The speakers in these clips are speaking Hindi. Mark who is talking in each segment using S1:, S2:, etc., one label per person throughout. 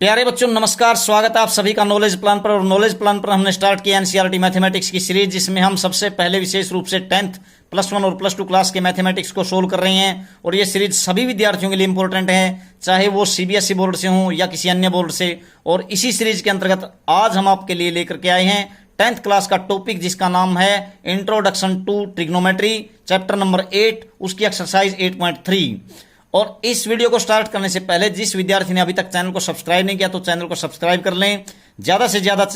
S1: प्यारे बच्चों नमस्कार, स्वागत है आप सभी का नॉलेज प्लान पर। और नॉलेज प्लान पर हमने स्टार्ट किया एनसीईआरटी मैथमेटिक्स की सीरीज, जिसमें हम सबसे पहले विशेष रूप से 10th +1 और +2 क्लास के मैथमेटिक्स को सोल्व कर रहे हैं। और ये सीरीज सभी विद्यार्थियों के लिए इंपॉर्टेंट है, चाहे वो सीबीएसई बोर्ड से हों या किसी अन्य बोर्ड से। और इसी सीरीज के अंतर्गत आज हम आपके लिए लेकर के आए हैं 10th क्लास का टॉपिक, जिसका नाम है introduction to trigonometry, chapter number 8, उसकी एक्सरसाइज 8.3। और इस वीडियो को स्टार्ट करने से पहले जिस विद्यार्थी ने अभी तक चैनल को सब्सक्राइब नहीं किया तो चैनल को सब्सक्राइब कर लें। ज्यादा से ज्यादा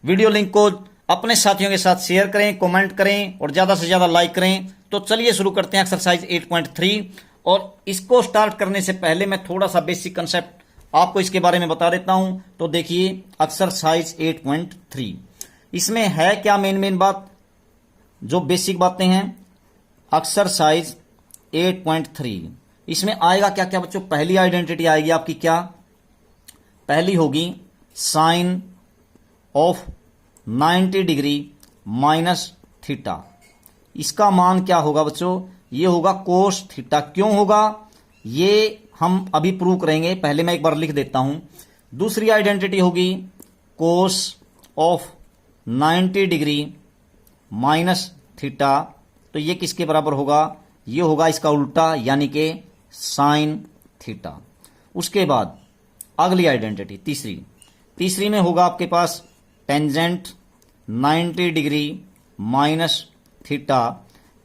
S1: वीडियो लिंक को अपने साथियों के साथ शेयर करें, कमेंट करें और ज्यादा से ज्यादा लाइक करें। तो चलिए शुरू करते हैं एक्सरसाइज 8.3। और इसको स्टार्ट करने से पहले मैं थोड़ा सा बेसिक कंसेप्ट आपको इसके बारे में बता देता हूं। तो देखिए एक्सरसाइज 8.3, इसमें है क्या मेन बात, जो बेसिक बातें हैं। एक्सरसाइज 8.3 इसमें आएगा क्या क्या बच्चों। पहली आइडेंटिटी आएगी आपकी क्या, पहली होगी sine of 90 degree minus theta. इसका मान क्या होगा बच्चों, ये होगा कोस थीटा। क्यों होगा ये हम अभी प्रूव करेंगे, पहले मैं एक बार लिख देता हूं। दूसरी आइडेंटिटी होगी cos of 90 degree minus theta. तो ये किसके बराबर होगा, ये होगा इसका उल्टा, यानी कि साइन थीटा। उसके बाद अगली आइडेंटिटी तीसरी में होगा आपके पास टेंजेंट 90 डिग्री माइनस थीटा।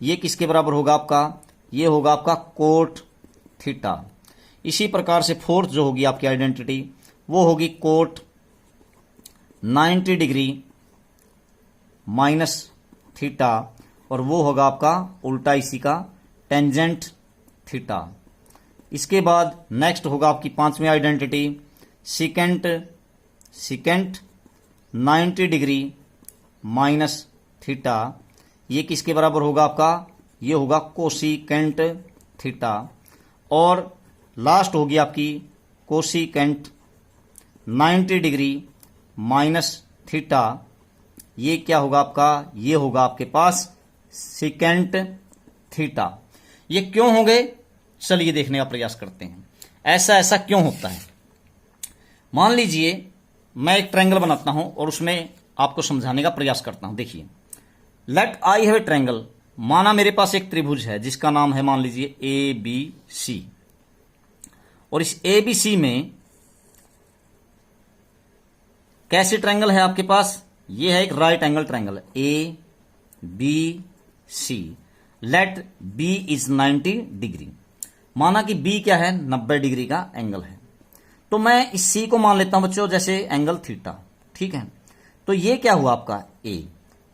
S1: ये किसके बराबर होगा आपका, ये होगा आपका कोट थीटा। इसी प्रकार से फोर्थ जो होगी आपकी आइडेंटिटी वो होगी कोट 90 डिग्री माइनस थीटा, और वो होगा आपका उल्टा इसी का टेंजेंट थीटा। इसके बाद नेक्स्ट होगा आपकी पांचवी identity secant 90 degree minus theta. ये किसके बराबर होगा आपका, ये होगा कोसिकेंट थीटा। और लास्ट होगी आपकी कोसिकेंट 90 डिग्री माइनस थीटा। ये क्या होगा आपका, ये होगा आपके पास सिकेंट थीटा। ये क्यों होंगे, चलिए देखने का प्रयास करते हैं। ऐसा क्यों होता है। मान लीजिए मैं एक ट्रायंगल बनाता हूं और उसमें आपको समझाने का प्रयास करता हूं। देखिए let I have a triangle, माना मेरे पास एक त्रिभुज है जिसका नाम है मान लीजिए ABC। और इस ABC में कैसे ट्रायंगल है आपके पास, ये है एक right angle triangle ABC। Let B is 90 degree, माना कि B क्या है 90 डिग्री का एंगल है। तो मैं इस C को मान लेता हूं बच्चों जैसे एंगल थीटा, ठीक है। तो ये क्या हुआ आपका A,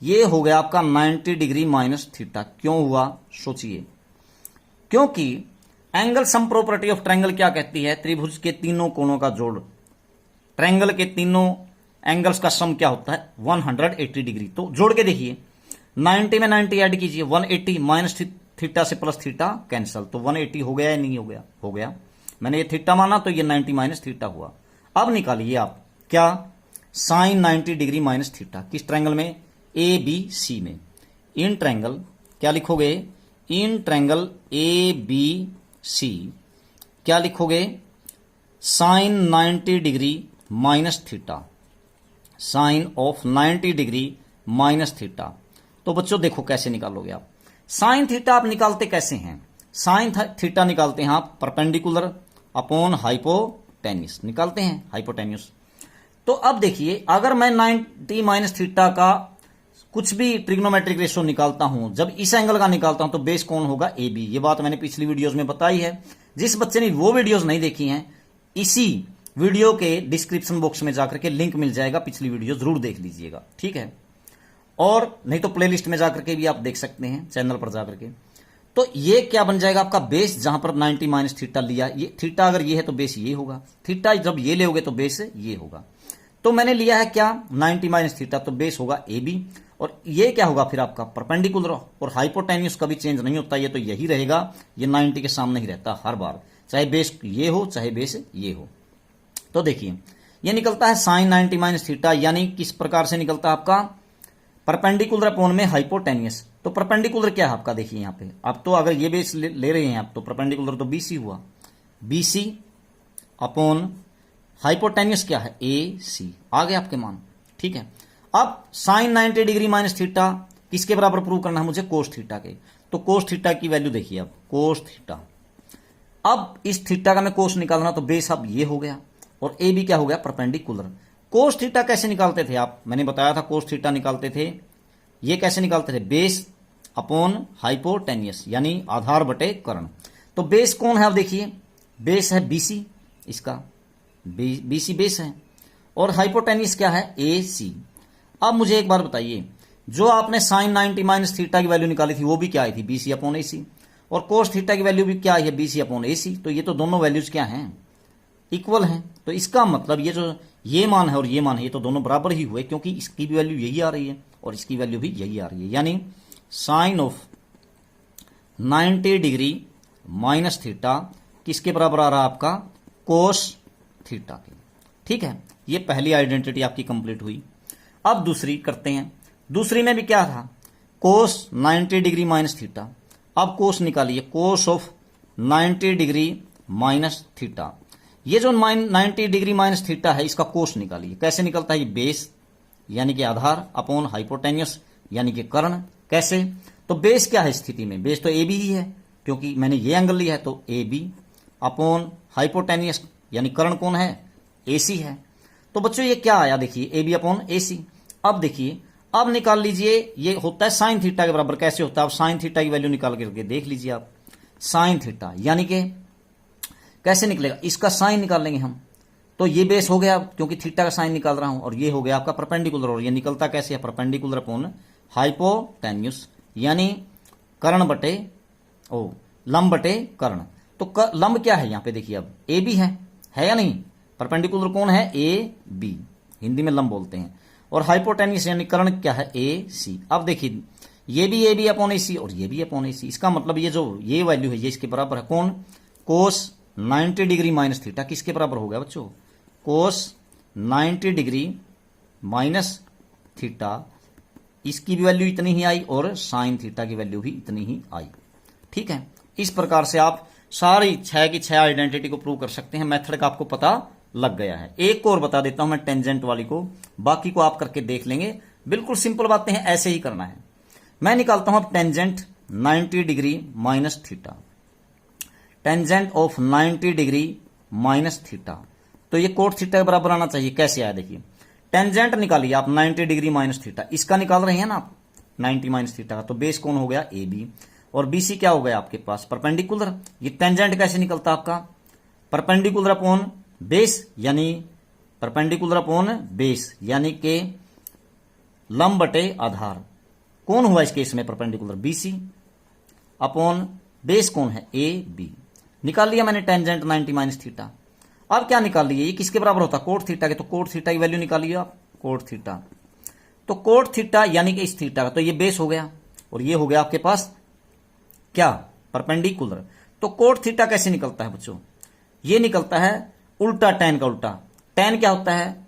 S1: ये हो गया आपका 90 डिग्री माइनस थीटा। क्यों हुआ सोचिए, क्योंकि angle sum property of triangle क्या कहती है, त्रिभुज के तीनों कोणों का जोड़, ट्रायंगल के तीनों एंगल्स का सम क्या होता है 180 डिग्री। तो जोड़ के देखिए 90 में 90 ऐड कीजिए 180 माइनस थीटा से प्लस थीटा कैंसल, तो 180 हो गया या नहीं हो गया, हो गया। मैंने ये थीटा माना तो ये 90 माइनस थीटा हुआ। अब निकालिए आप क्या, साइन 90 डिग्री माइनस थीटा, किस ट्रायंगल में ABC में। इन ट्रायंगल क्या लिखोगे, इन ट्रायंगल ABC क्या लिखोगे, sine 90 degree minus theta, sine of 90 degree minus theta. तो बच्चों देखो कैसे निकालोगे आप। साइन थीटा आप निकालते कैसे हैं, साइन थीटा निकालते हैं आप परपेंडिकुलर अपॉन हाइपोटेन्यूस, निकालते हैं हाइपोटेन्यूस। तो अब देखिए अगर मैं 90 माइनस थीटा का कुछ भी ट्रिग्नोमेट्रिक रेशियो निकालता हूं, जब इस एंगल का निकालता हूं तो बेस कौन होगा AB। ये बात मैंने पिछली वीडियोस में बताई है। जिस बच्चे ने वो वीडियोस नहीं देखी हैं, इसी वीडियो के डिस्क्रिप्शन बॉक्स में जाकर के लिंक मिल जाएगा, पिछली वीडियो जरूर देख लीजिएगा, ठीक है। और नहीं तो प्लेलिस्ट में जाकर के भी आप देख सकते हैं, चैनल पर जाकर के। तो ये क्या बन जाएगा आपका बेस, जहां पर 90 माइनस थीटा लिया, ये थीटा अगर ये है तो बेस ये होगा, थीटा जब ये लेोगे तो बेस ये होगा। तो मैंने लिया है क्या 90 माइनस थीटा, तो बेस होगा AB। और ये क्या होगा फिर आपका परपेंडिकुलर, और हाइपोटेन्यूस कभी चेंज नहीं होता, ये तो यही रहेगा, ये 90 के सामने ही रहता हर बार, चाहे बेस ये हो चाहे बेस ये हो। तो देखिए ये निकलता है साइन 90 माइनस थीटा, यानी किस प्रकार से निकलता है आपका परपेंडिकुलर अपॉन में हाइपोटेन्यूस। तो परपेंडिकुलर क्या है आपका, देखिए यहां पे अब तो अगर ये बेस ले रहे हैं आप तो परपेंडिकुलर तो BC हुआ, BC अपॉन हाइपोटेन्यूस क्या है, ए सी। आ गए आपके मान, ठीक है। अब साइन 90 डिग्री माइनस थीटा किसके बराबर प्रूव करना है मुझे, कोस थीटा के। तो कोस थीटा की वैल्यू देखिए, अब कोस थीटा, अब इस थीटा का मैं कोस निकालना, तो बेस अब ये हो गया और ए बी क्या हो गया, परपेंडिकुलर। कोस थीटा कैसे निकालते थे आप, मैंने बताया था कोस थीटा निकालते थे, ये कैसे निकालते थे, बेस अपॉन हाइपोटेनियस यानी आधार बटे कर्ण। तो बेस कौन है, अब देखिए बेस है बीसी, इसका बीसी बेस है, और हाइपोटेनियस क्या है, ए सी। अब मुझे एक बार बताइए, जो आपने साइन 90 माइनस थीटा की वैल्यू निकाली थी वो भी क्या आई थी, बीसी अपॉन ए सी, और कोस थीटा की वैल्यू भी क्या आई है, बीसी अपॉन ए सी। तो ये तो दोनों वैल्यूज क्या हैं, इक्वल हैं। तो इसका मतलब ये जो ये मान है और ये मान है, ये तो दोनों बराबर ही हुए, क्योंकि इसकी भी वैल्यू यही आ रही है और इसकी वैल्यू भी यही आ रही है। यानी sine of 90 degree minus theta किसके बराबर आ रहा है आपका, कोस थीटा के। ठीक है, ये पहली आइडेंटिटी आपकी कंप्लीट हुई। अब दूसरी करते हैं। दूसरी में भी क्या था, कोस 90 डिग्री माइनस थीटा। अब कोस निकालिए, cos of 90 degree minus theta. ये जो 90 डिग्री माइनस थीटा है इसका कोस निकालिए। कैसे निकलता है, ये बेस यानी कि आधार अपॉन हाइपोटेन्यूस यानी कि कर्ण। कैसे, तो बेस क्या है स्थिति में, बेस तो ए बी ही है, क्योंकि मैंने ये एंगल लिया है, तो ए बी अपॉन हाइपोटेन्यूस यानी कर्ण कौन है, ए सी है। तो बच्चों ये क्या आया, देखिए ए बी अपॉन ए सी। अब देखिए, अब निकाल लीजिए, ये होता है साइन थीटा के बराबर। कैसे होता है, अब साइन थीटा की वैल्यू निकाल करके देख लीजिए आप। साइन थीटा यानी कि कैसे निकलेगा, इसका साइन निकाल लेंगे हम, तो ये बेस हो गया क्योंकि थीटा का साइन निकाल रहा हूं, और ये हो गया आपका परपेंडिकुलर। और ये निकलता कैसे है, परपेंडिकुलर अपॉन हाइपोटेन्यूस यानी कर्ण बटे लंब बटे कर्ण। तो लंब क्या है यहां पे देखिए, अब ए बी है या नहीं, परपेंडिकुलर कौन है, ए बी, हिंदी में लंब बोलते हैं, और हाइपोटेन्यूस यानी कर्ण क्या है, ए सी। अब देखिए ये भी ए बी अपॉन ए सी और ये भी अपॉन ए सी। इसका मतलब ये जो ये वैल्यू है ये इसके बराबर है कौन, कोस 90 डिग्री माइनस थीटा किसके बराबर हो गया बच्चों, कोस 90 डिग्री माइनस थीटा, इसकी भी वैल्यू इतनी ही आई और साइन थीटा की वैल्यू भी इतनी ही आई। ठीक है, इस प्रकार से आप सारी 6 की 6 आइडेंटिटी को प्रूव कर सकते हैं। मेथड का आपको पता लग गया है। एक और बता देता हूं मैं टेंजेंट वाली को, बाकी को आप करके देख लेंगे। बिल्कुल सिंपल बातें हैं, ऐसे ही करना है। मैं निकालता हूं अब tangent 90 degree minus theta, tangent of 90 degree minus theta. तो ये कोट थीटा के बराबर आना चाहिए। कैसे आया देखिए, टेंजेंट निकालिए आप 90 डिग्री माइनस थीटा, इसका निकाल रहे हैं ना आप 90 माइनस थीटा का, तो बेस कौन हो गया, ए बी, और बी सी क्या हो गया आपके पास, परपेंडिकुलर। ये टेंजेंट कैसे निकलता आपका, परपेंडिकुलर अपॉन बेस यानी परपेंडिकुलर अपॉन बेस यानी के लंब बटे आधार। कौन हुआ इस केस में, perpendicular B C upon base कौन है, ए बी। निकाल लिया मैंने टेंजेंट 90 माइनस थीटा। अब क्या निकाल लिए, ये किसके बराबर होता है, कोट थीटा के। तो कोट थीटा की वैल्यू निकालिए आप, कोट थीटा। तो कोट थीटा यानी कि इस थीटा का, तो ये बेस हो गया और ये हो गया आपके पास क्या, परपेंडिकुलर। तो कोट थीटा कैसे निकलता है बच्चों, ये निकलता है उल्टा टेन का उल्टा। टेन क्या होता है,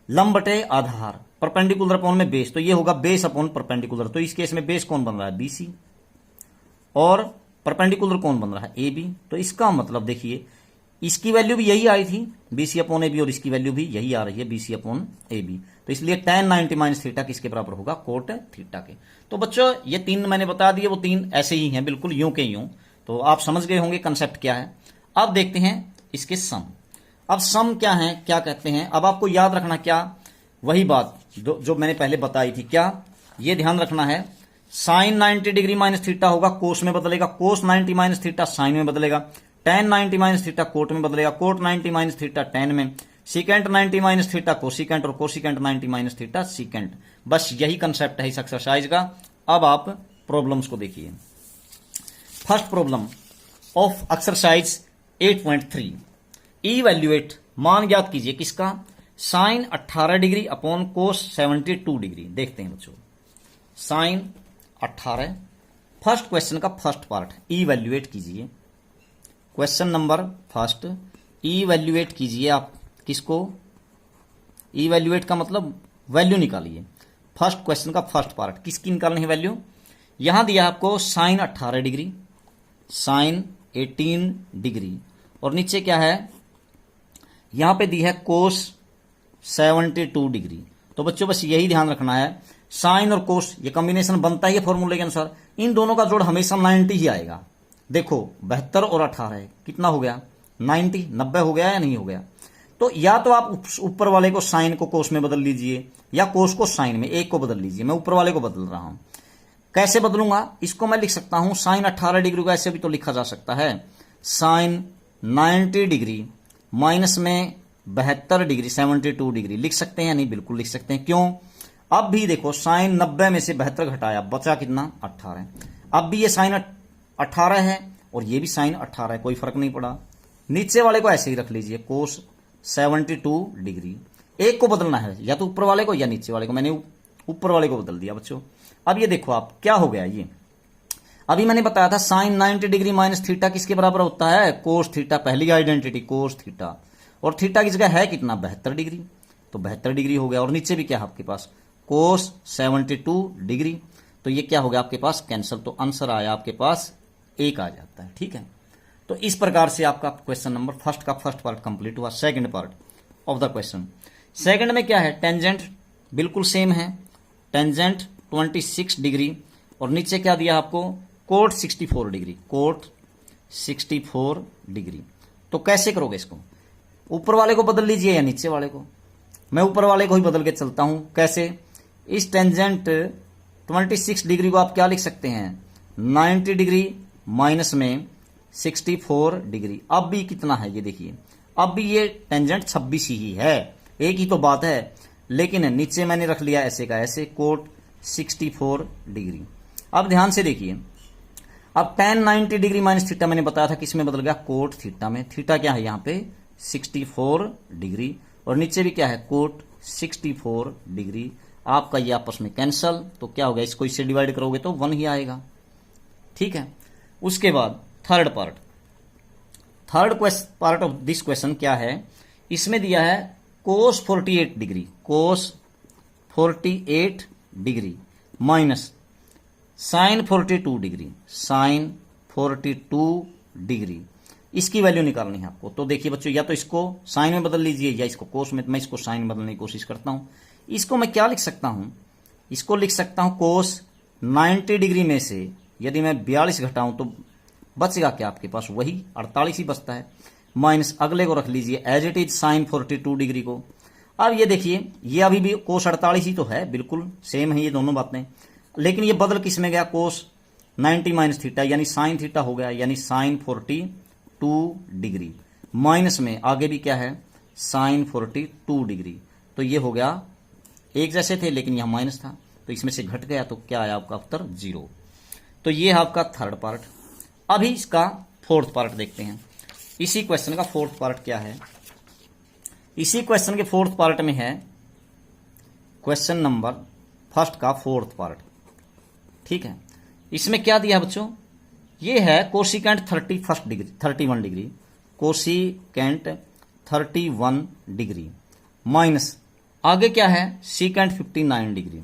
S1: लंब बटे आधार, परपेंडिकुलर अपॉन में बेस, तो ये होगा बेस अपॉन परपेंडिकुलर। तो इस केस में बेस कौन बन रहा है, बीसी, और परपेंडिकुलर कौन बन रहा है, ए बी। तो इसका मतलब देखिए इसकी वैल्यू भी यही आई थी, बीसी अपॉन ए बी, और इसकी वैल्यू भी यही आ रही है, बीसी अपॉन ए बी। तो इसलिए tan 90 माइनस थीटा किसके बराबर होगा, कोट थीटा के। तो बच्चों ये 3 मैंने बता दिए, वो 3 ऐसे ही हैं, बिल्कुल यूं के यूं। तो आप समझ गए होंगे कंसेप्ट क्या है। अब देखते हैं इसके सम। अब सम क्या है, क्या कहते हैं। अब आपको याद रखना क्या, वही बात जो मैंने पहले बताई थी, क्या ये ध्यान रखना है, साइन 90 डिग्री माइनस थीटा होगा कोस में बदलेगा, कोस 90 माइनस थीटा साइन में बदलेगा, tan 90 माइनस थीटा कोट में बदलेगा, कोट 90 माइनस थीटा tan में, सीकेंट 90 माइनस थीटा कोसिकेंट, और कोसिकेंट 90 माइनस थीटा सीकेंट। बस यही कंसेप्ट है इस एक्सरसाइज का। अब आप प्रॉब्लम्स को देखिए। First problem of exercise 8.3, evaluate, मान ज्ञात कीजिए किसका, sine 18 degree upon cos 72 degree. देखते हैं बच्चों, साइन 18, फर्स्ट क्वेश्चन का फर्स्ट पार्ट, इवैल्यूएट कीजिए। क्वेश्चन नंबर फर्स्ट, इवैल्यूएट कीजिए आप किसको, इवैल्यूएट का मतलब वैल्यू निकालिए। फर्स्ट क्वेश्चन का फर्स्ट पार्ट किसकी निकालनी है वैल्यू, यहां दिया आपको साइन 18 डिग्री, साइन 18 डिग्री, और नीचे क्या है, यहां पे दी है कोस 72 डिग्री। तो बच्चों बस यही ध्यान रखना है, साइन और कोस ये कॉम्बिनेशन बनता ही है फॉर्मूले के अनुसार, इन दोनों का जोड़ हमेशा 90 ही आएगा। देखो 72 और 18 कितना हो गया 90 हो गया या नहीं हो गया। तो या तो आप ऊपर वाले को साइन को कोस में बदल लीजिए या कोस को साइन में, एक को बदल लीजिए। मैं ऊपर वाले को बदल रहा हूं, कैसे बदलूंगा, इसको मैं लिख सकता हूं साइन 18 डिग्री को ऐसे भी तो लिखा जा सकता है, साइन 90 डिग्री माइनस में 72 डिग्री 72 डिग्री लिख सकते हैं या नहीं, बिल्कुल लिख सकते हैं। क्यों, अब भी देखो साइन 90 में से 72 घटाया, बचा कितना 18। अब भी ये साइन 18 है और ये भी साइन 18 है, कोई फर्क नहीं पड़ा। नीचे वाले को ऐसे ही रख लीजिए कोस 72 डिग्री, एक को बदलना है या तो ऊपर वाले को या नीचे वाले को, मैंने ऊपर वाले को बदल दिया बच्चों। अब ये देखो आप क्या हो गया, ये अभी मैंने बताया था साइन 90 डिग्री माइनस थीटा किसके बराबर होता है, कोस थीटा, पहली आइडेंटिटी कोस थीटा, और थीटा की जगह है कितना 72 डिग्री, तो 72 डिग्री हो गया। और नीचे भी क्या है आपके पास कोस 72 डिग्री, तो ये क्या हो गया आपके पास कैंसिल, तो आंसर आया आपके पास 1 आ जाता है। ठीक है, तो इस प्रकार से आपका क्वेश्चन नंबर फर्स्ट का फर्स्ट पार्ट कंप्लीट हुआ। Second part of the question, second में क्या है, टेंजेंट बिल्कुल सेम है, टेंजेंट 26 डिग्री और नीचे क्या दिया आपको कोट 64 डिग्री, कोट 64 डिग्री। तो कैसे करोगे इसको, ऊपर वाले को बदल लीजिए या नीचे वाले को, मैं ऊपर वाले को ही बदल के चलता हूं। कैसे, इस टेंजेंट 26 डिग्री को आप क्या लिख सकते हैं 90 डिग्री माइनस में 64 डिग्री। अब भी कितना है ये देखिए, अब भी ये टेंजेंट 26 ही है, एक ही तो बात है, लेकिन नीचे मैंने रख लिया ऐसे का ऐसे कोट 64 डिग्री। अब ध्यान से देखिए, अब tan 90 डिग्री माइनस थीटा मैंने बताया था किस में बदल गया कोट थीटा में। थीटा क्या है यहाँ पे 64 डिग्री और नीचे भी क्या है कोट 64 डिग्री। आपका ये आपस में कैंसल, तो क्या हो गया, इसको इससे डिवाइड करोगे तो 1 ही आएगा। ठीक है, उसके बाद third part of this question क्या है, इसमें दिया है cos 48 degree, cos 48 degree minus sine 42 degree, sine 42 degree. इसकी वैल्यू निकालनी है आपको। तो देखिए बच्चों, या तो इसको साइन में बदल लीजिए या इसको कोस में। मैं इसको साइन में बदलने की कोशिश करता हूं। इसको मैं क्या लिख सकता हूं, इसको लिख सकता हूं कोस 90 डिग्री में से यदि मैं 42 घटाऊं तो बचेगा क्या आपके पास, वही 48 ही बचता है, माइनस अगले को रख लीजिए as it is sine 42 degree को। अब ये देखिए, ये अभी भी कोस 48 ही तो है, बिल्कुल सेम है ये दोनों बातें, लेकिन ये बदल किस में गया कोस 90 माइनस थीटा यानी साइन थीटा हो गया, यानी साइन 42 डिग्री माइनस में आगे भी क्या है साइन 42 डिग्री। तो ये हो गया, एक जैसे थे लेकिन यहां माइनस था तो इसमें से घट गया, तो क्या आया आपका उत्तर 0। तो ये है आपका थर्ड पार्ट। अभी इसका फोर्थ पार्ट देखते हैं। इसी क्वेश्चन का फोर्थ पार्ट क्या है, इसी क्वेश्चन के फोर्थ पार्ट में है क्वेश्चन नंबर फर्स्ट का फोर्थ पार्ट। ठीक है, इसमें क्या दिया बच्चों, ये है cosecant 31 degree, cosecant 31 degree minus आगे क्या है सीकेंट 59 डिग्री,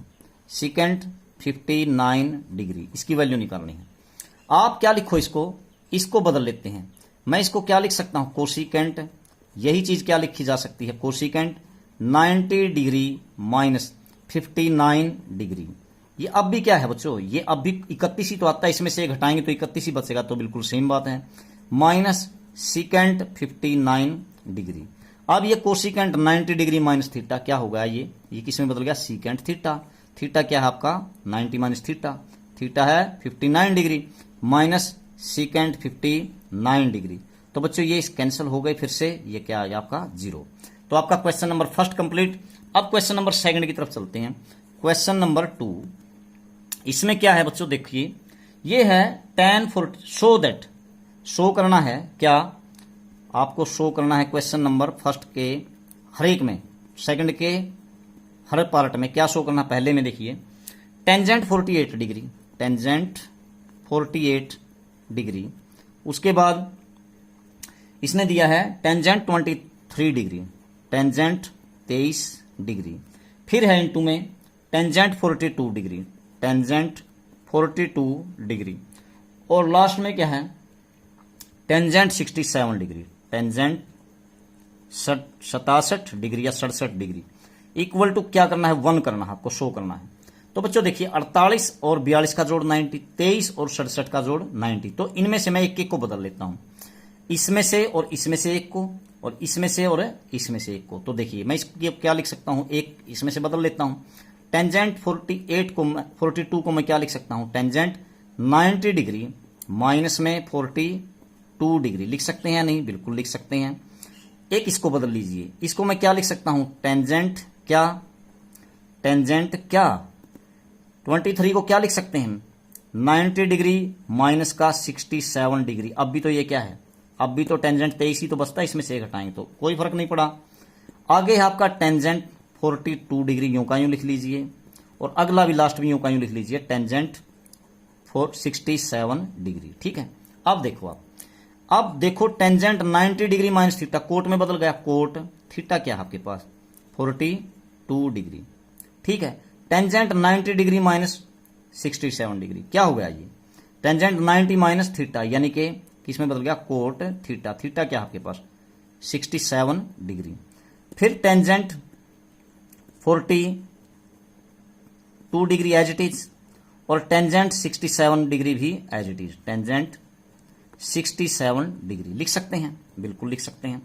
S1: सीकेंट 59 डिग्री। इसकी वैल्यू निकालनी है। आप क्या लिखो, इसको बदल लेते हैं। मैं इसको क्या लिख सकता हूं कोसिकेंट, यही चीज क्या लिखी जा सकती है कोसिकेंट 90 डिग्री माइनस 59 डिग्री। ये अब भी क्या है बच्चों, ये अब भी 31 ही तो आता है, इसमें से घटाएंगे तो 31 ही बचेगा, तो बिल्कुल सेम बात है, माइनस सीकेंट 59 डिग्री। अब ये कोसिकेंट 90 डिग्री माइनस थीटा क्या होगा, ये किस में बदल गया सीकेंट थीटा। थीटा क्या है आपका 90 माइनस थीटा, थीटा है 59 डिग्री माइनस सीकेंट 59 डिग्री। तो बच्चों ये कैंसिल हो गए, फिर से ये क्या आ गया आपका 0। तो आपका क्वेश्चन नंबर फर्स्ट कंप्लीट। अब क्वेश्चन नंबर सेकंड की तरफ चलते हैं। क्वेश्चन नंबर 2, इसमें क्या है बच्चों, देखिए ये है tan 40, शो करना है क्या, आपको शो करना है क्वेश्चन नंबर फर्स्ट के हर एक में, सेकंड के हर पार्ट में क्या शो करना। पहले में देखिए टेंजेंट 48 डिग्री, टेंजेंट 48 डिग्री, उसके बाद इसने दिया है टेंजेंट 23 डिग्री, टेंजेंट 23 डिग्री, फिर है इनटू में टेंजेंट 42 डिग्री, टेंजेंट 42 डिग्री, और लास्ट में क्या है टेंजेंट 67 डिग्री, टेंजेंट 67 डिग्री या 67 डिग्री इक्वल टू क्या करना है, 1 करना है, आपको शो करना है। तो बच्चों देखिए 48 और 42 का जोड़ 90, 23 और 67 का जोड़ 90। तो इनमें से मैं एक एक को बदल लेता हूं, इसमें से और इसमें से एक को, और इसमें से और इसमें से एक को। तो देखिए मैं इसको क्या लिख सकता हूं, एक इसमें से बदल लेता हूं। टेंजेंट 42 को मैं क्या लिख सकता हूं, टेंजेंट 90 डिग्री माइनस में 42 डिग्री लिख सकते हैं या नहीं, बिल्कुल लिख सकते हैं। एक इसको बदल लीजिए, इसको मैं क्या लिख सकता हूं, टेंजेंट क्या 23 को क्या लिख सकते हैं, 90 डिग्री माइनस का 67 डिग्री। अब भी तो ये क्या है, अब भी तो टेंजेंट 23 ही तो बचता है, इसमें से एक हटाएंगे तो कोई फर्क नहीं पड़ा। आगे है आपका टेंजेंट 42 डिग्री, यूं का यूं लिख लीजिए, और अगला भी लास्ट में यूं का यूं लिख लीजिए, टेंजेंट 67 डिग्री। ठीक है, अब देखो tangent 90 degree minus theta coat में बदल गया, कोट थीटा क्या है आपके पास 42 डिग्री। ठीक है, टेंजेंट 90 डिग्री माइनस 67 डिग्री क्या हो गया, ये टेंजेंट 90 माइनस थीटा यानी कि किसमें बदल गया, कोट थीटा। थीटा क्या है आपके पास 67 डिग्री। फिर tangent 42 degree as it is, और टेंजेंट 67 डिग्री भी as it is, tangent 67 degree लिख सकते हैं, बिल्कुल लिख सकते हैं।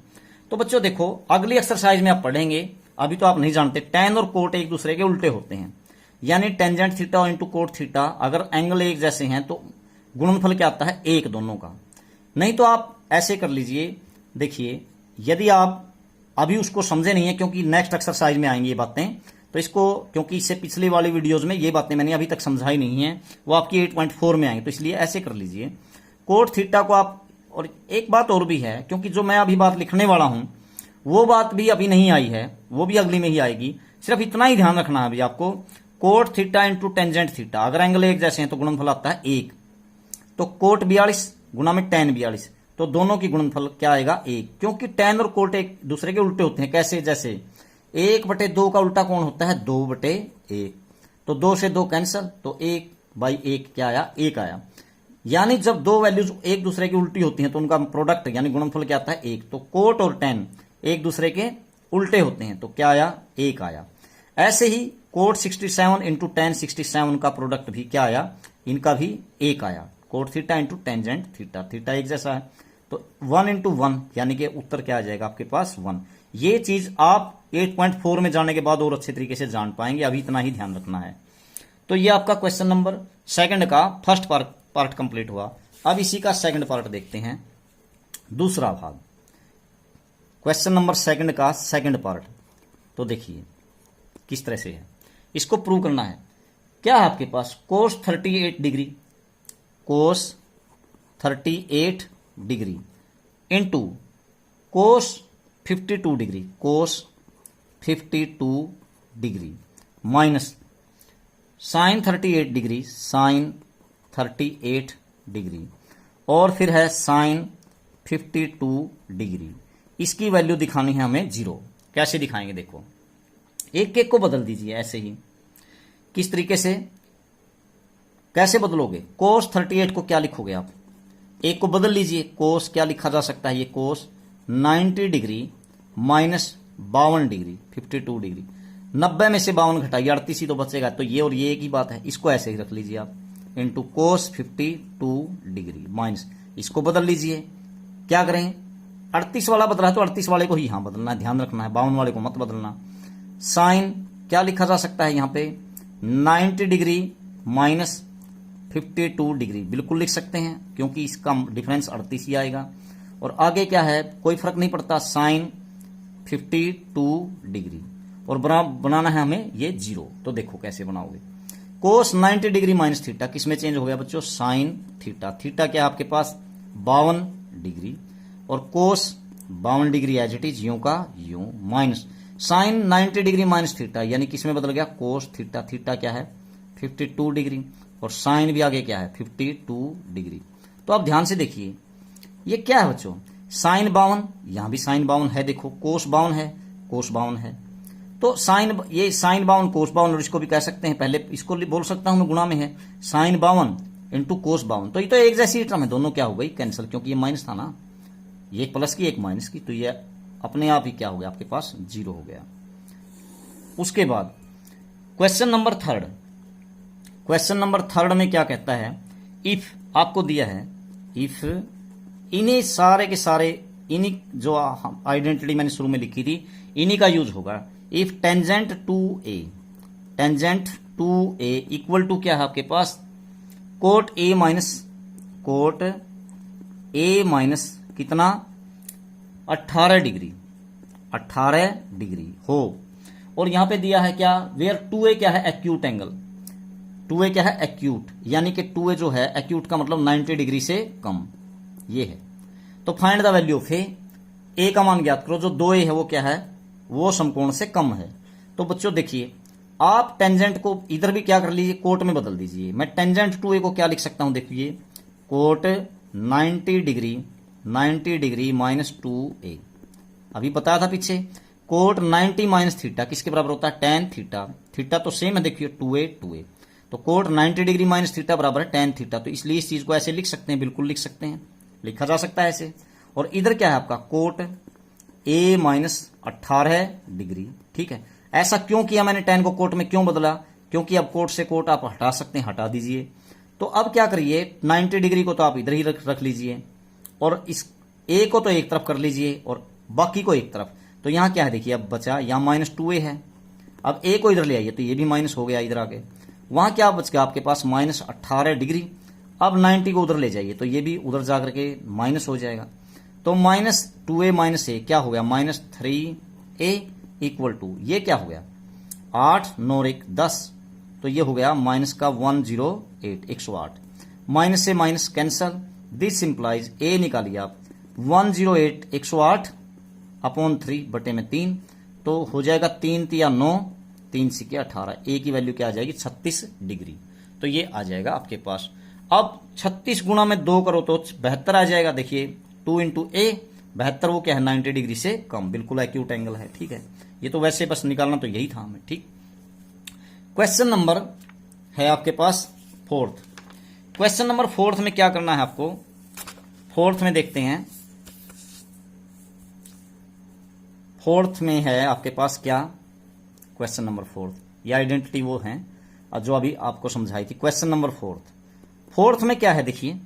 S1: तो बच्चों देखो अगली एक्सरसाइज में आप पढ़ेंगे, अभी तो आप नहीं जानते, टेन और कोट एक दूसरे के उल्टे होते हैं, यानी टेंजेंट थीटा और इंटू कोट थीटा अगर एंगल एक जैसे हैं तो गुणनफल क्या आता है, एक दोनों का। नहीं तो आप ऐसे कर लीजिए, देखिए यदि आप अभी उसको समझे नहीं है, क्योंकि नेक्स्ट एक्सरसाइज में आएंगी ये बातें, तो इसको क्योंकि इससे पिछली वाली वीडियोज में ये बातें मैंने अभी तक समझाई नहीं है, वो आपकी 8.4 में आएंगी, तो इसलिए ऐसे कर लीजिए कोट थीटा को आप। और एक बात और भी है, क्योंकि जो मैं अभी बात लिखने वाला हूं वो बात भी अभी नहीं आई है, वो भी अगली में ही आएगी, सिर्फ इतना ही ध्यान रखना है अभी आपको, cot theta into tangent theta अगर एंगल एक जैसे हैं तो गुणनफल आता है 1। तो कोट 42 गुना में टेन 42, तो दोनों की गुणनफल क्या आएगा 1, क्योंकि टेन और कोट एक दूसरे के उल्टे होते हैं। कैसे, जैसे 1/2 का उल्टा कौन होता है 2/1, तो 2 से 2 कैंसिल, तो 1/1 क्या आया, 1 आया। यानी जब दो वैल्यूज एक दूसरे की उल्टी होती हैं तो उनका प्रोडक्ट यानी गुणनफल क्या आता है 1। तो कोट और टेन एक दूसरे के उल्टे होते हैं, तो क्या आया 1 आया। ऐसे ही कोट 67 इंटू टेन 67 का प्रोडक्ट भी क्या आया, इनका भी 1 आया, cot theta into tangent theta, theta एक जैसा है, तो 1 इंटू 1 यानी कि उत्तर क्या आ जाएगा आपके पास 1। ये चीज आप 8.4 में जाने के बाद और अच्छे तरीके से जान पाएंगे, अभी इतना ही ध्यान रखना है। तो ये आपका क्वेश्चन नंबर सेकंड का फर्स्ट पार्ट कंप्लीट हुआ। अब इसी का सेकंड पार्ट देखते हैं, दूसरा भाग, क्वेश्चन नंबर सेकंड का सेकंड पार्ट। तो देखिए किस तरह से है, इसको प्रूव करना है। क्या है आपके पास cos 38 degree, cos 38 degree into cos 52 degree, cos 52 degree minus sine 38 degree, sine 38 degree, और फिर है साइन 52 डिग्री। इसकी वैल्यू दिखानी है हमें 0। कैसे दिखाएंगे, देखो एक एक को बदल दीजिए ऐसे ही। किस तरीके से, कैसे बदलोगे, कोस 38 को क्या लिखोगे आप, एक को बदल लीजिए, कोस क्या लिखा जा सकता है, ये कोस 90 डिग्री माइनस 52 डिग्री 52 डिग्री, 90 में से 52 घटाइए 38 ही तो बचेगा, तो ये और ये एक ही बात है, इसको ऐसे ही रख लीजिए आप, इंटू कोस 52 डिग्री माइनस, इसको बदल लीजिए। क्या करें, 38 वाला बदला है तो 38 वाले को ही यहां बदलना है, ध्यान रखना है, 52 वाले को मत बदलना। साइन क्या लिखा जा सकता है यहां पे 90 डिग्री माइनस 52 डिग्री, बिल्कुल लिख सकते हैं क्योंकि इसका डिफरेंस 38 ही आएगा। और आगे क्या है, कोई फर्क नहीं पड़ता, साइन 52 डिग्री, और बनाना है हमें ये 0। तो देखो कैसे बनाओगे, कोस 90 डिग्री माइनस थीटा किसमें चेंज हो गया बच्चों, साइन थीटा, थीटा क्या है आपके पास 52 डिग्री, और cos 52 degree as it is यूं का यूं, minus sine 90 degree minus theta यानी किसमें बदल गया, कोस थीटा, थीटा क्या है 52 डिग्री, और साइन भी आगे क्या है 52 डिग्री। तो आप ध्यान से देखिए ये क्या है बच्चों, साइन 52, यहां भी साइन 52 है, देखो कोस 52 है, कोस 52 है, तो साइन ये साइन 52 कोस 52, और इसको भी कह सकते हैं, पहले इसको बोल सकता हूं मैं गुणा में है, साइन 52 इंटू कोस 52, तो ये तो एक जैसी टर्म है, दोनों क्या हो गई कैंसिल, क्योंकि ये माइनस था ना, ये एक प्लस की एक माइनस की, तो ये अपने आप ही क्या हो गया आपके पास 0 हो गया। उसके बाद question number third, question number third में क्या कहता है, इफ आपको दिया है, इफ इन्हीं सारे के सारे इन्हीं जो आइडेंटिटी मैंने शुरू में लिखी थी इन्हीं का यूज होगा। If tangent two A, tangent two A equal to क्या है आपके पास cot A minus, cot A minus कितना 18 डिग्री, 18 डिग्री हो। और यहां पे दिया है क्या, वेयर 2a क्या है एक्यूट एंगल, 2a क्या है एक्यूट, यानी कि 2a जो है एक्यूट का मतलब 90 डिग्री से कम, ये है। तो फाइंड द वैल्यू ऑफ ए का मान ज्ञात करो, जो 2a है वो क्या है, वो समकोण से कम है। तो बच्चों देखिए आप टेंजेंट को इधर भी क्या कर लीजिए कोट में बदल दीजिए। मैं टेंजेंट 2a को क्या लिख सकता हूं, देखिए coat 90 degree, 90 degree minus 2a, अभी बताया था पीछे कोट 90 माइनस थीटा किसके बराबर होता है टेन थीटा, थीटा तो सेम है देखिए 2a 2a, तो कोट 90 डिग्री माइनस थीटा बराबर है टेन थीटा। तो इसलिए इस चीज को ऐसे लिख सकते हैं, बिल्कुल लिख सकते हैं, लिखा जा सकता है ऐसे। और इधर क्या है आपका कोट a माइनस 18 डिग्री, ठीक है। ऐसा क्यों किया मैंने, टेन को कोट में क्यों बदला, क्योंकि अब कोट से कोट आप हटा सकते हैं, हटा दीजिए। तो अब क्या करिए 90 डिग्री को तो आप इधर ही रख लीजिए और इस a को तो एक तरफ कर लीजिए और बाकी को एक तरफ। तो यहां क्या है देखिए अब बचा, यहां माइनस 2a है, अब a को इधर ले आइए तो ये भी माइनस हो गया इधर आके। वहां क्या बच गया आपके पास माइनस 18 डिग्री, अब 90 को उधर ले जाइए तो ये भी उधर जाकर के माइनस हो जाएगा। तो माइनस 2a माइनस a क्या हो गया माइनस 3a इक्वल टू ये क्या हो गया 8 9 1 10, तो ये हो गया माइनस का 108 108, माइनस से minus cancel, this implies a निकालिए आप 108 108 अपॉन 3 बटे में 3, तो हो जाएगा 3 तिया 9 3 सिक्के 18, a की वैल्यू क्या आ जाएगी 36 डिग्री। तो ये आ जाएगा आपके पास। अब 36 गुणा में 2 करो तो 72 आ जाएगा। देखिए 2 इंटू ए 72 वो क्या है 90 डिग्री से कम, बिल्कुल एक्यूट एंगल है, ठीक है। ये तो वैसे बस निकालना तो यही था हमें, ठीक। क्वेश्चन नंबर है आपके पास फोर्थ, क्वेश्चन नंबर फोर्थ में क्या करना है आपको, फोर्थ में देखते हैं, फोर्थ में है आपके पास क्या क्वेश्चन नंबर फोर्थ, ये आइडेंटिटी वो है जो अभी आपको समझाई थी। क्वेश्चन नंबर फोर्थ, फोर्थ में क्या है देखिए,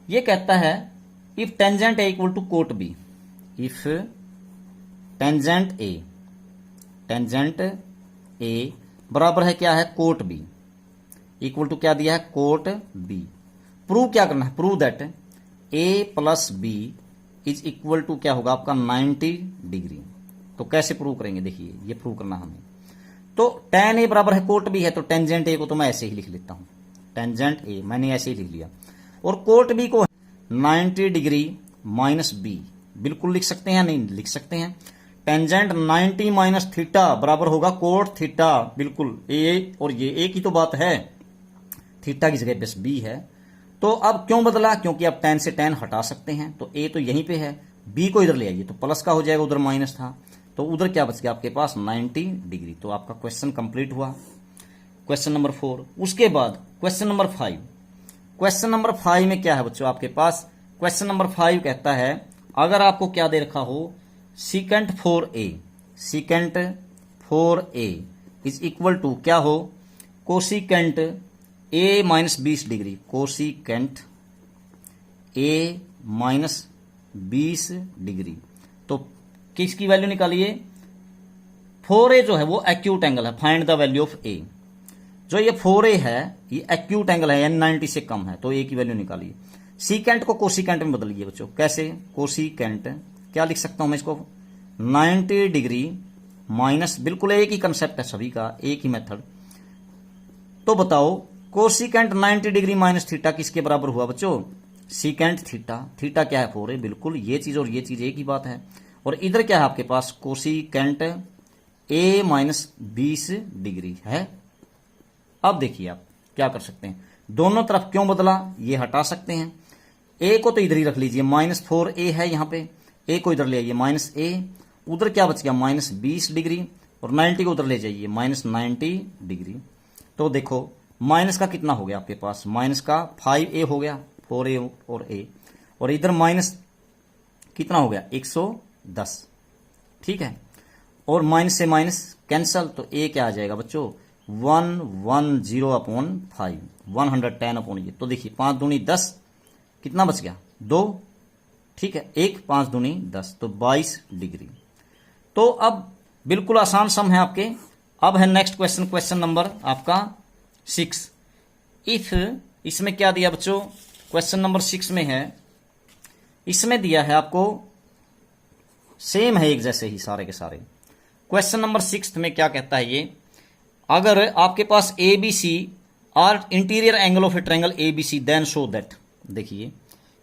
S1: ये कहता है if tangent A equal to cot B, if tangent A, tangent A बराबर है क्या है कोट बी, इक्वल टू क्या दिया है कोट बी। प्रूव क्या करना है, prove that A plus B is equal to क्या होगा आपका 90 डिग्री। तो कैसे प्रूव करेंगे, देखिए ये प्रूव करना हमें। तो टेन ए बराबर है कोट बी है, तो टेंजेंट ए को तो मैं ऐसे ही लिख लेता हूं, टेंजेंट ए मैंने ऐसे ही लिख लिया, और कोट बी को 90 डिग्री माइनस बी, बिल्कुल लिख सकते हैं, नहीं लिख सकते हैं। टेंजेंट 90 माइनस थीटा बराबर होगा कोट थीटा, बिल्कुल ए, और ये ए की तो बात है, थीटा की जगह बस बी है। तो अब क्यों बदला, क्योंकि अब टेन से टेन हटा सकते हैं, तो ए तो यहीं पे है, बी को इधर ले आइए तो प्लस का हो जाएगा, उधर माइनस था, तो उधर क्या बच गया आपके पास 90 डिग्री। तो आपका क्वेश्चन कंप्लीट हुआ, क्वेश्चन नंबर 4। उसके बाद क्वेश्चन नंबर 5, क्वेश्चन नंबर 5 में क्या है बच्चों आपके पास, क्वेश्चन नंबर 5 कहता है अगर आपको क्या दे रखा हो secant 4a, secant 4a is equal to क्या हो cosecant a minus 20 degree, cosecant a minus 20 degree. तो किसकी वैल्यू निकालिए, 4a जो है वो एक्यूट एंगल है, find the value of a। जो ये 4a है ये एक्यूट एंगल है यानी 90 से कम है, तो a की वैल्यू निकालिए। सीकेंट को कोसिकेंट में बदलिए बच्चों, कैसे, कोसिकेंट क्या लिख सकता हूं मैं इसको 90 डिग्री माइनस, बिल्कुल एक ही कंसेप्ट है सभी का, एक ही मेथड। तो बताओ कोसिकेंट 90 डिग्री माइनस थीटा किसके बराबर हुआ बच्चों, सीकेंट थीटा, थीटा क्या है 4a, बिल्कुल ये चीज और ये चीज एक ही बात है। और इधर क्या है आपके पास कोसिकेंट a माइनस 20 डिग्री है। अब देखिए आप क्या कर सकते हैं, दोनों तरफ क्यों बदला ये हटा सकते हैं, a को तो इधर ही रख लीजिए, माइनस 4a है यहाँ पे, a को इधर ले आइए माइनस a, उधर क्या बच गया माइनस 20 डिग्री, और 90 को उधर ले जाइए माइनस 90 डिग्री। तो देखो माइनस का कितना हो गया आपके पास, माइनस का 5a हो गया, 4a और a, और इधर माइनस कितना हो गया 110, ठीक है, और माइनस से माइनस कैंसल, तो ए क्या आ जाएगा बच्चों 110 अपॉन 5, 110 अपॉन ये। तो देखिए 5 दूनी 10, कितना बच गया 2, ठीक है, 1 5 दूनी 10, तो 22 डिग्री। तो अब बिल्कुल आसान सम है आपके। अब है नेक्स्ट क्वेश्चन, क्वेश्चन नंबर आपका 6। इफ इसमें क्या दिया बच्चों, क्वेश्चन नंबर 6 में है, इसमें दिया है आपको सेम है एक जैसे ही सारे के सारे। क्वेश्चन नंबर 6 में क्या कहता है ये, अगर आपके पास A B C are interior angle of a triangle A B C then show that, देखिए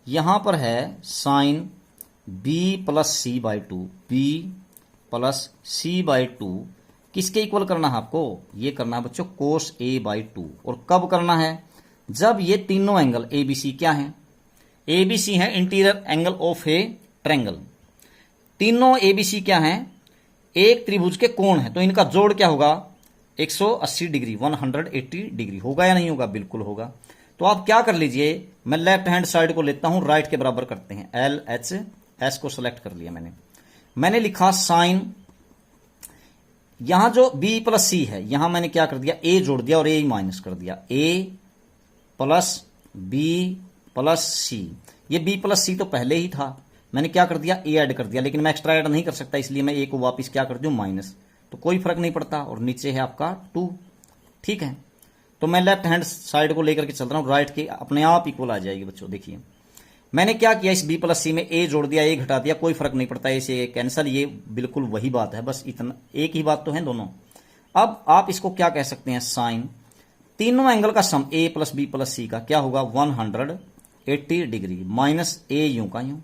S1: यहां पर है sine B plus C by 2, B plus C by 2 किसके इक्वल करना है आपको, ये करना है बच्चों कोस ए बाई 2। और कब करना है, जब ये तीनों एंगल ए बी सी क्या है, ए बी सी है interior angle of a triangle, तीनों ए बी सी क्या है, एक त्रिभुज के कोण है, तो इनका जोड़ क्या होगा 180 डिग्री, 180 डिग्री होगा या नहीं होगा, बिल्कुल होगा। तो आप क्या कर लीजिए, मैं लेफ्ट हैंड साइड को लेता हूं, राइट के बराबर करते हैं, एल एच एस को सिलेक्ट कर लिया मैंने लिखा साइन, यहां जो बी प्लस सी है यहां मैंने क्या कर दिया ए जोड़ दिया और ए माइनस कर दिया, ए प्लस बी प्लस सी, ये बी प्लस सी तो पहले ही था, मैंने क्या कर दिया ए ऐड कर दिया, लेकिन मैं एक्स्ट्रा ऐड नहीं कर सकता, इसलिए मैं ए को वापस क्या कर दूं माइनस, तो कोई फर्क नहीं पड़ता, और नीचे है आपका 2, ठीक है। तो मैं लेफ्ट हैंड साइड को लेकर के चल रहा हूं, राइट के अपने आप इक्वल आ जाएगी बच्चों। देखिए मैंने क्या किया, इस बी प्लस सी में ए जोड़ दिया, ए घटा दिया, कोई फर्क नहीं पड़ता, इसे कैंसल, ये बिल्कुल वही बात है, बस इतना एक ही बात तो है दोनों। अब आप इसको क्या कह सकते हैं, साइन तीनों एंगल का सम ए प्लस बी प्लस सी का क्या होगा 180 डिग्री, माइनस ए यूं का यूं,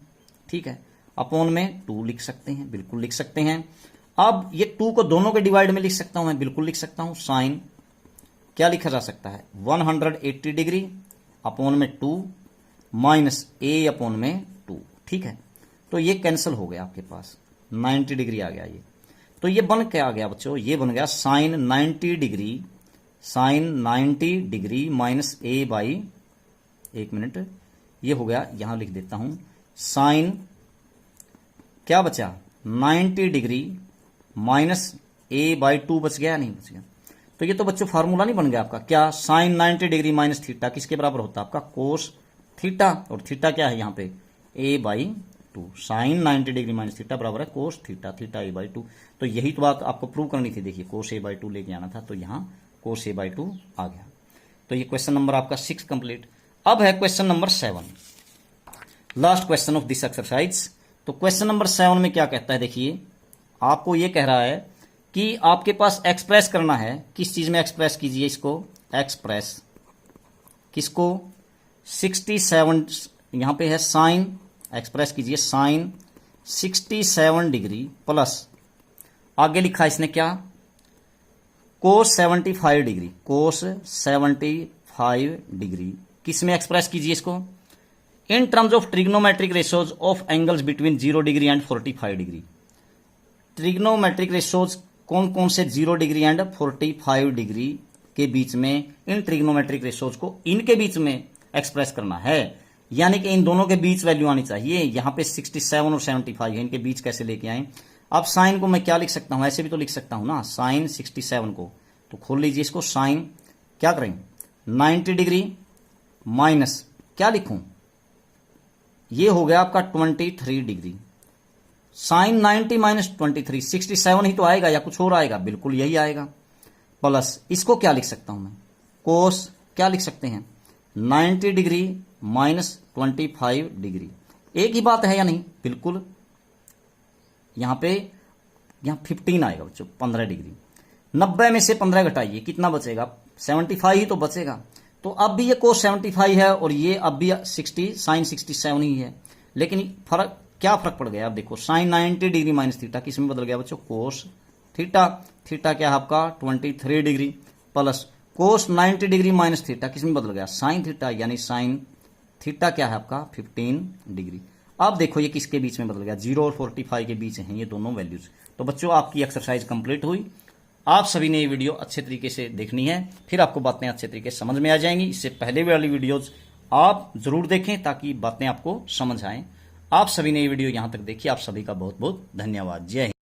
S1: ठीक है, अपॉन में 2 लिख सकते हैं, बिल्कुल लिख सकते हैं। अब ये 2 को दोनों के डिवाइड में लिख सकता हूं मैं, बिल्कुल लिख सकता हूं, साइन क्या लिखा जा सकता है 180 डिग्री अपॉन में 2 माइनस ए अपॉन में 2, ठीक है। तो ये कैंसिल हो गया आपके पास, 90 डिग्री आ गया ये, तो ये बन क्या आ गया बच्चों, ये बन गया sine 90 degree, sine 90 degree minus a by, एक मिनट, ये हो गया, यहां लिख देता हूं, साइन क्या बचा 90 डिग्री माइनस ए बाई 2 बच गया, नहीं बच गया। तो ये तो बच्चों फार्मूला नहीं बन गया आपका, क्या साइन 90 डिग्री माइनस थीटा किसके बराबर होता है आपका कोस थीटा, और थीटा क्या है यहां पे A by 2, sine 90 degree minus theta बराबर है cos theta, theta A by 2। तो यही तो बात आपको प्रूव करनी थी, देखिए कोस ए बाई 2 लेके आना था, तो यहां कोस ए बाई 2 आ गया। तो ये क्वेश्चन नंबर आपका 6 कंप्लीट। अब है question number 7, last question of this exercise. तो क्वेश्चन नंबर 7 में क्या कहता है, देखिए आपको ये कह रहा है कि आपके पास एक्सप्रेस करना है, किस चीज में एक्सप्रेस कीजिए इसको, एक्सप्रेस किसको 67, यहां पे है साइन, एक्सप्रेस कीजिए साइन 67 डिग्री प्लस, आगे लिखा इसने क्या कोस 75 डिग्री, कोस 75 डिग्री किस में एक्सप्रेस कीजिए इसको, in terms of trigonometric ratios of angles between 0 degree and 45 degree. Trigonometric ratios कौन कौन से 0 डिग्री एंड 45 डिग्री के बीच में, इन ट्रिग्नोमेट्रिक रेशियोज को इनके बीच में एक्सप्रेस करना है, यानी कि इन दोनों के बीच वैल्यू आनी चाहिए। यहां पे 67 और 75 है, इनके बीच कैसे लेके आए। अब साइन को मैं क्या लिख सकता हूं, ऐसे भी तो लिख सकता हूं ना, साइन 67 को, तो खोल लीजिए इसको, साइन क्या करें 90 डिग्री माइनस क्या लिखूं, ये हो गया आपका 23 डिग्री, साइन 90 माइनस 23, 67 ही तो आएगा या कुछ और आएगा, बिल्कुल यही आएगा, प्लस इसको क्या लिख सकता हूं मैं, कोस क्या लिख सकते हैं 90 डिग्री माइनस 25 डिग्री, एक ही बात है या नहीं, बिल्कुल। यहां पे यहां 15 आएगा बच्चों, 15 डिग्री, 90 में से 15 घटाइए कितना बचेगा 75 ही तो बचेगा। तो अब भी ये कोस 75 है और ये अब भी 60 साइन 67 ही है, लेकिन फर्क क्या फर्क पड़ गया, अब देखो साइन 90 डिग्री माइनस थीटा किस में बदल गया बच्चों कोस थीटा, थीटा क्या है आपका 23 degree, plus cos 90 degree minus theta किस में बदल गया साइन थीटा, यानी साइन थीटा क्या है आपका 15 डिग्री। अब देखो ये किसके बीच में बदल गया, 0 और 45 के बीच हैं ये दोनों वैल्यूज। तो बच्चों आपकी एक्सरसाइज कंप्लीट हुई। आप सभी ने ये वीडियो अच्छे तरीके से देखनी है, फिर आपको बातें अच्छे तरीके से समझ में आ जाएंगी। इससे पहले वाली वीडियोज आप जरूर देखें ताकि बातें आपको समझ आए। आप सभी ने ये वीडियो यहां तक देखी, आप सभी का बहुत बहुत धन्यवाद। जय हिंद।